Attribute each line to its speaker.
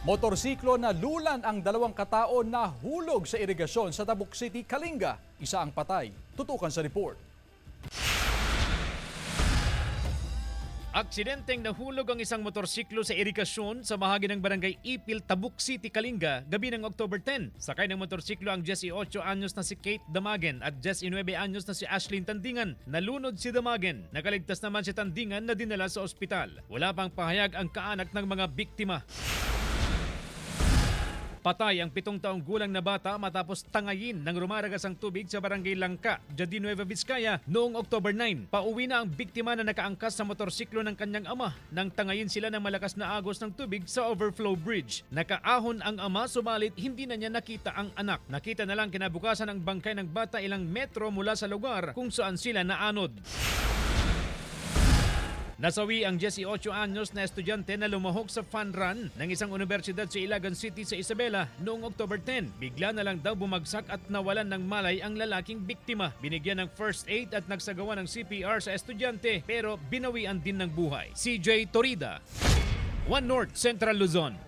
Speaker 1: Motorsiklo na lulan ang dalawang katao na hulog sa irigasyon sa Tabuk City, Kalinga. Isa ang patay. Tutukan sa report.
Speaker 2: Aksidenteng nahulog ang isang motorsiklo sa irigasyon sa bahagi ng barangay Ipil, Tabuk City, Kalinga, gabi ng October 10. Sakay ng motorsiklo ang 18 anyos na si Kate Damagen at 19 anyos na si Ashlyn Tandingan. Nalunod si Damagen. Nakaligtas naman si Tandingan na dinala sa ospital. Wala pang pahayag ang kaanak ng mga biktima. Patay ang 7 taong gulang na bata matapos tangayin ng rumaragas ang tubig sa barangay Langka, Jadi Nueva Vizcaya noong October 9. Pauwi na ang biktima na nakaangkas sa motorsiklo ng kanyang ama nang tangayin sila ng malakas na agos ng tubig sa overflow bridge. Nakaahon ang ama subalit hindi na niya nakita ang anak. Nakita na lang kinabukasan ang bangkay ng bata ilang metro mula sa lugar kung saan sila naanod. Nasawi ang 18 anyos na estudyante na lumahok sa fun run ng isang universidad sa Ilagan City sa Isabela noong October 10. Bigla na lang daw bumagsak at nawalan ng malay ang lalaking biktima. Binigyan ng first aid at nagsagawa ng CPR sa estudyante pero binawian din ng buhay. CJ Torida, One North, Central Luzon.